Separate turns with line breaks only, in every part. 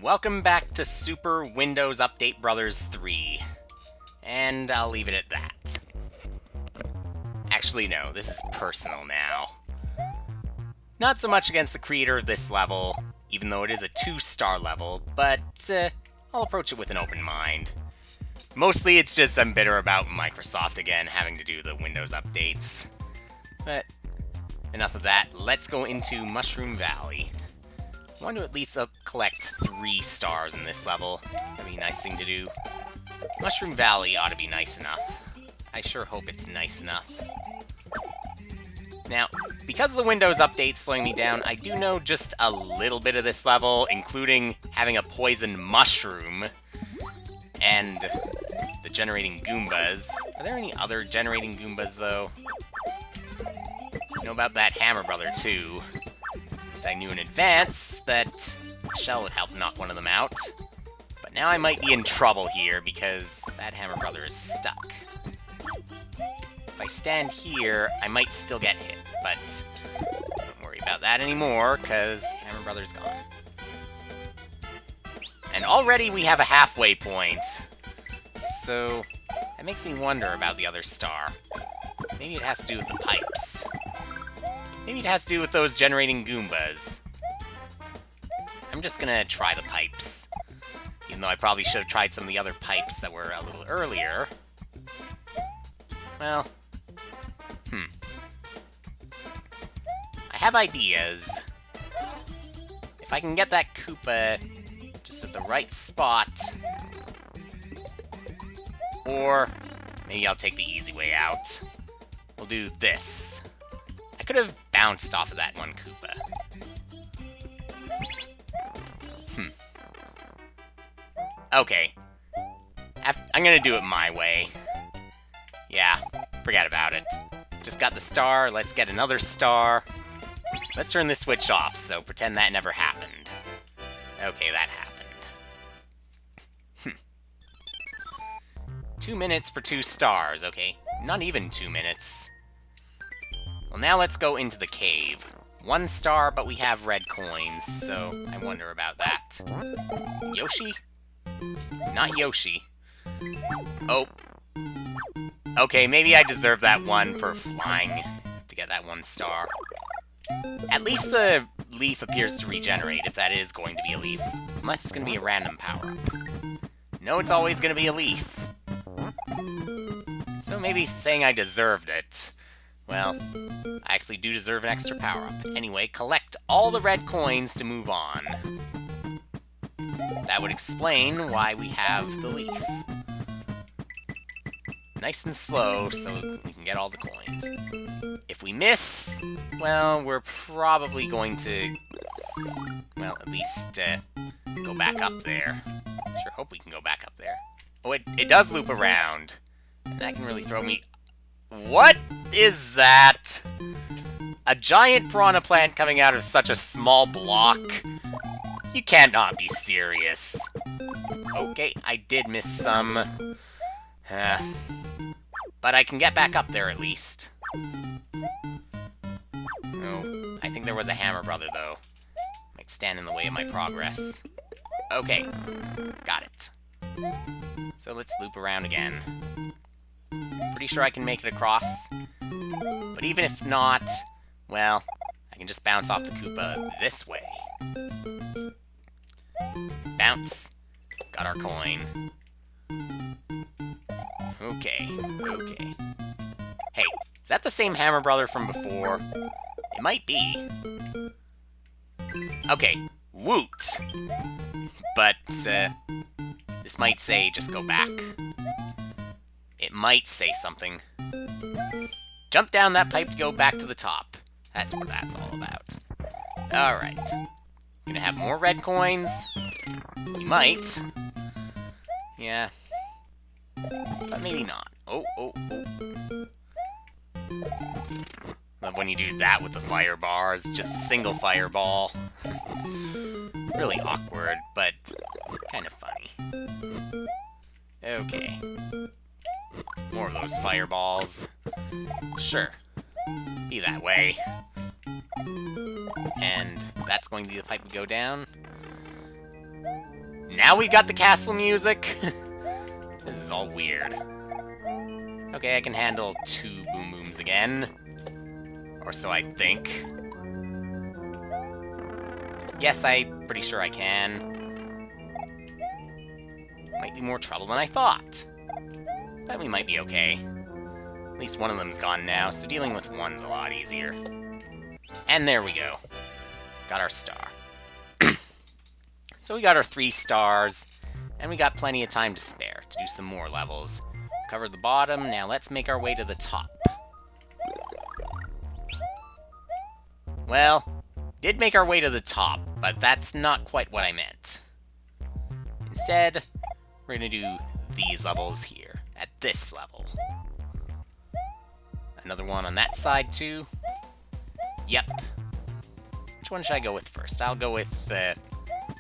welcome back to Super Windows Update Brothers 3. And I'll leave it at that. Actually, no, this is personal now. Not so much against the creator of this level, even though it is a 2-star level, but I'll approach it with an open mind. Mostly it's just I'm bitter about Microsoft again having to do the Windows updates. But enough of that, let's go into Mushroom Valley. I want to at least collect 3 stars in this level. That'd be a nice thing to do. Mushroom Valley ought to be nice enough. I sure hope it's nice enough. Now, because of the Windows update slowing me down, I do know just a little bit of this level, including having a poison mushroom and the generating Goombas. Are there any other generating Goombas, though? I know about that Hammer Brother, too. I knew in advance that a shell would help knock one of them out. But now I might be in trouble here because that Hammer Brother is stuck. If I stand here, I might still get hit, but don't worry about that anymore because Hammer Brother's gone. And already we have a halfway point. So that makes me wonder about the other star. Maybe it has to do with the pipes. Maybe it has to do with those generating Goombas. I'm just gonna try the pipes. Even though I probably should have tried some of the other pipes that were a little earlier. Well, I have ideas. If I can get that Koopa just at the right spot. Or maybe I'll take the easy way out. We'll do this. I could have bounced off of that one Koopa. Okay. I'm gonna do it my way. Yeah, forget about it. Just got the star, let's get another star. Let's turn this switch off, so pretend that never happened. Okay, that happened. 2 minutes for 2 stars, okay. Not even 2 minutes. Well, now let's go into the cave. 1 star, but we have red coins, so I wonder about that. Yoshi? Not Yoshi. Oh. Okay, maybe I deserve that one for flying to get that 1 star. At least the leaf appears to regenerate, if that is going to be a leaf. Unless it's going to be a random power-up. No, it's always going to be a leaf. So maybe saying I deserved it. Well, I actually do deserve an extra power-up. Anyway, collect all the red coins to move on. That would explain why we have the leaf. Nice and slow, so we can get all the coins. If we miss, well, we're probably going to, well, at least go back up there. Sure hope we can go back up there. Oh, it does loop around. And that can really throw me... What is that? A giant piranha plant coming out of such a small block? You cannot be serious. Okay, I did miss some. But I can get back up there at least. Oh, I think there was a Hammer Brother, though. Might stand in the way of my progress. Okay, got it. So let's loop around again. Pretty sure I can make it across. But even if not, well, I can just bounce off the Koopa this way. Bounce. Got our coin. Okay, okay. Hey, is that the same Hammer Brother from before? It might be. Okay, woot! But, this might say just go back. It might say something. Jump down that pipe to go back to the top. That's what that's all about. Alright. Gonna have more red coins? We might. Yeah. But maybe not. Oh. Love when you do that with the fire bars. Just a single fireball. Really awkward, but kind of funny. Okay. More of those fireballs. Sure. Be that way. And that's going to be the pipe we go down. Now we got the castle music? This is all weird. Okay, I can handle 2 Boom Booms again. Or so I think. Yes, I'm pretty sure I can. Might be more trouble than I thought. But we might be okay. At least one of them's gone now, so dealing with one's a lot easier. And there we go. Got our star. So we got our 3 stars, and we got plenty of time to spare to do some more levels. Covered the bottom, now let's make our way to the top. Well, did make our way to the top, but that's not quite what I meant. Instead, we're gonna do these levels here, at this level. Another one on that side, too. Yep. Which one should I go with first? I'll go with,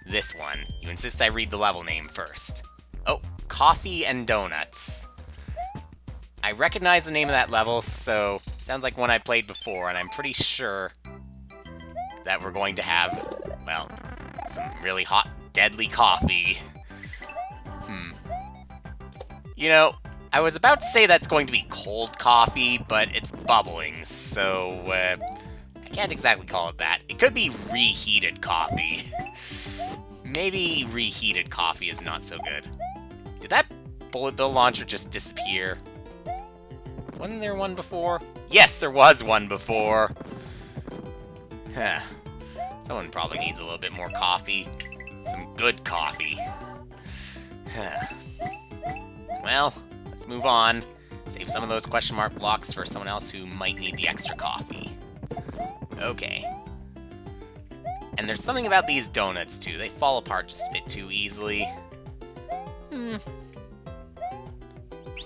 this one. You insist I read the level name first. Oh, Coffee and Donuts. I recognize the name of that level, so sounds like one I played before, and I'm pretty sure that we're going to have, well, some really hot, deadly coffee. You know, I was about to say that's going to be cold coffee, but it's bubbling, so, I can't exactly call it that. It could be reheated coffee. Maybe reheated coffee is not so good. Did that bullet bill launcher just disappear? Wasn't there one before? Yes, there was one before! Huh. Someone probably needs a little bit more coffee. Some good coffee. Well, let's move on. Save some of those question mark blocks for someone else who might need the extra coffee. Okay. And there's something about these donuts, too. They fall apart just a bit too easily.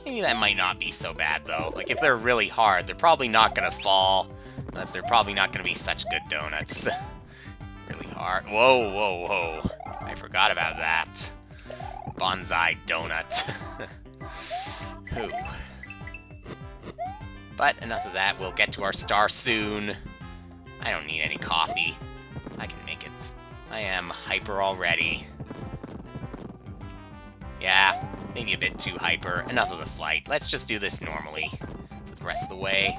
Maybe that might not be so bad, though. Like, if they're really hard, they're probably not gonna fall. Unless they're probably not gonna be such good donuts. Really hard. Whoa, whoa, whoa. I forgot about that. Bonsai donut. Whew. But enough of that. We'll get to our star soon. I don't need any coffee. I can make it. I am hyper already. Yeah, maybe a bit too hyper. Enough of the flight. Let's just do this normally for the rest of the way.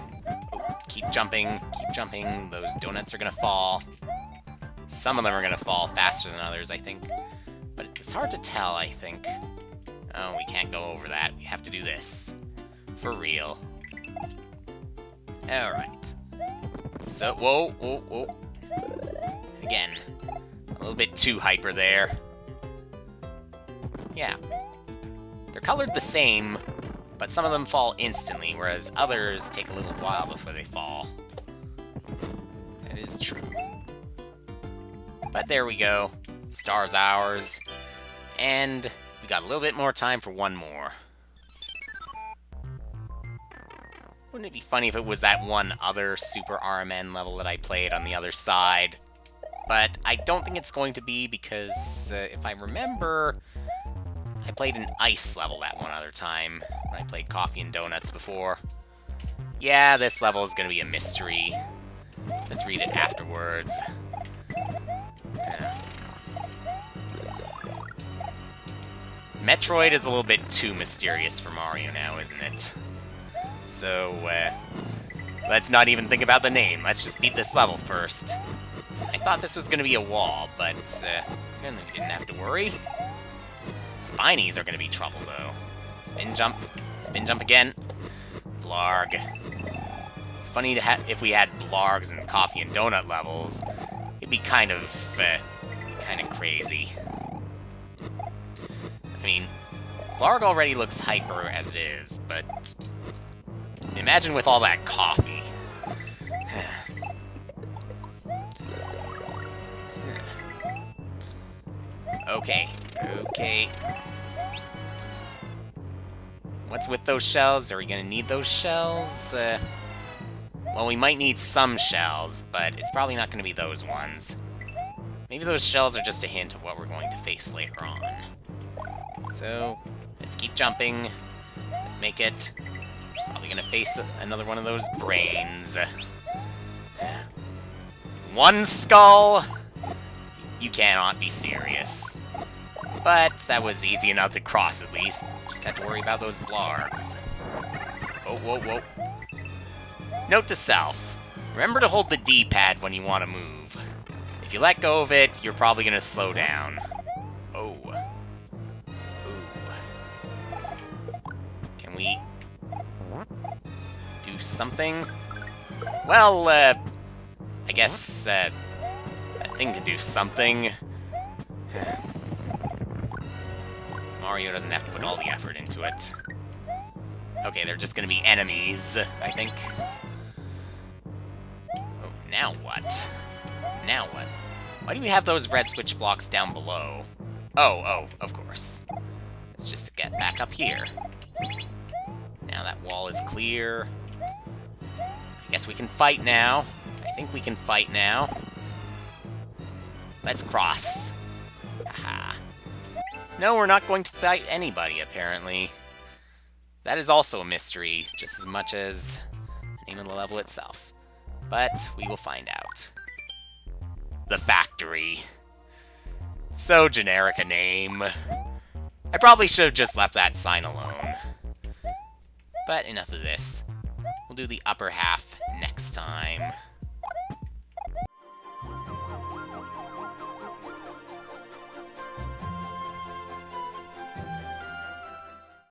Oh, keep jumping, keep jumping. Those donuts are gonna fall. Some of them are gonna fall faster than others, I think. But it's hard to tell, I think. Oh, we can't go over that. We have to do this. For real. Alright. So, whoa, whoa, whoa. Again, a little bit too hyper there. Yeah. They're colored the same, but some of them fall instantly, whereas others take a little while before they fall. That is true. But there we go. Star's ours. And we got a little bit more time for one more. Wouldn't it be funny if it was that one other Super RMN level that I played on the other side? But I don't think it's going to be because, if I remember, I played an ice level that one other time when I played Coffee and Donuts before. Yeah, this level is going to be a mystery. Let's read it afterwards. Metroid is a little bit too mysterious for Mario now, isn't it? So, let's not even think about the name. Let's just beat this level first. I thought this was going to be a wall, but apparently we didn't have to worry. Spinies are going to be trouble, though. Spin jump again. Blarg. Funny to if we had Blargs in Coffee and Donut levels, it'd be kind of crazy. I mean, Blarg already looks hyper as it is, but imagine with all that coffee. Okay, okay. What's with those shells? Are we gonna need those shells? Well, we might need some shells, but it's probably not gonna be those ones. Maybe those shells are just a hint of what we're going to face later on. So, let's keep jumping. Let's make it. Probably gonna face another one of those brains. One skull? You cannot be serious. But that was easy enough to cross, at least. Just had to worry about those blargs. Oh, whoa, whoa. Note to self. Remember to hold the D-pad when you want to move. If you let go of it, you're probably going to slow down. Oh. Ooh. Can we do something? Well, I guess that thing can do something. Mario doesn't have to put all the effort into it. Okay, they're just gonna be enemies, I think. Oh, now what? Now what? Why do we have those red switch blocks down below? Oh, of course. It's just to get back up here. Now that wall is clear. I guess we can fight now. I think we can fight now. Let's cross. Aha. No, we're not going to fight anybody, apparently. That is also a mystery, just as much as the name of the level itself. But we will find out. The Factory. So generic a name. I probably should have just left that sign alone. But enough of this. We'll do the upper half next time.